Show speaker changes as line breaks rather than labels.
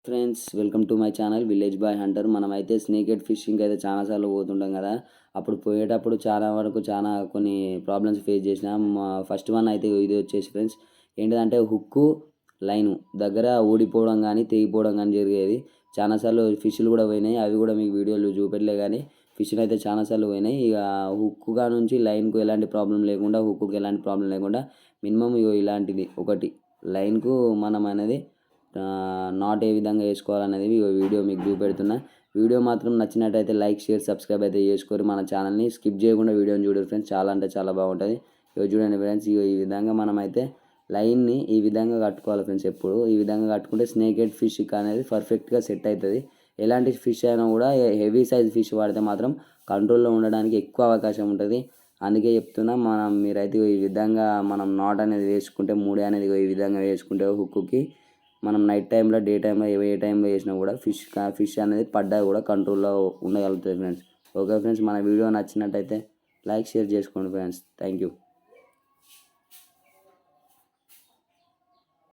Friends, welcome to my channel village boy Hunter. మనమైతే స్నేకెడ్ fishing అయితే చాలాసార్లు పోతుంటాం కదా. అప్పుడు పోయేటప్పుడు చాలా కొన్ని ప్రాబ్లమ్స్ ఫేస్ చేసినాం. ఫస్ట్ వన్ అయితే ఇది వచ్చేసి ఫ్రెండ్స్, ఏంటిదంటే హుక్కు లైను దగ్గర ఊడిపోవడం కానీ తెగిపోవడం కానీ జరిగేది. చాలాసార్లు ఫిష్లు కూడా పోయినాయి, అవి కూడా మీకు వీడియోలు చూపెట్టలే. కానీ ఫిష్లు అయితే చాలాసార్లు పోయినాయి. ఇక హుక్కుగా నుంచి లైన్కు ఎలాంటి ప్రాబ్లం లేకుండా, హుక్కుకి ఎలాంటి ప్రాబ్లం లేకుండా మినిమం ఇలాంటిది ఒకటి లైన్కు మనం అనేది నాట్ ఏ విధంగా వేసుకోవాలనేది వీడియో మీకు చూపెడుతున్నా. వీడియో మాత్రం నచ్చినట్టయితే లైక్, షేర్, సబ్స్క్రైబ్ అయితే చేసుకోరు. మన ఛానల్ని స్కిప్ చేయకుండా వీడియోని చూడరు ఫ్రెండ్స్, చాలా అంటే చాలా బాగుంటుంది. చూడండి ఫ్రెండ్స్, ఈ విధంగా మనమైతే లైన్ని ఈ విధంగా కట్టుకోవాలి ఫ్రెండ్స్. ఎప్పుడు ఈ విధంగా కట్టుకుంటే స్నేకెడ్ ఫిష్ అనేది పర్ఫెక్ట్గా సెట్ అవుతుంది. ఎలాంటి ఫిష్ అయినా కూడా హెవీ సైజ్ ఫిష్ వాడితే మాత్రం కంట్రోల్లో ఉండడానికి ఎక్కువ అవకాశం ఉంటుంది. అందుకే చెప్తున్నా, మీరైతే ఈ విధంగా మనం నాట్ అనేది వేసుకుంటే, మూడే అనేది ఈ విధంగా వేసుకుంటే హుక్కుకి మనం నైట్ టైంలో, డే టైంలో, ఏ టైంలో వేసినా కూడా ఫిష్ అనేది పడ్డా కూడా కంట్రోల్లో ఉండగలుగుతుంది ఫ్రెండ్స్. ఓకే ఫ్రెండ్స్, మన వీడియో నచ్చినట్టయితే లైక్, షేర్ చేసుకోండి ఫ్రెండ్స్. Thank you.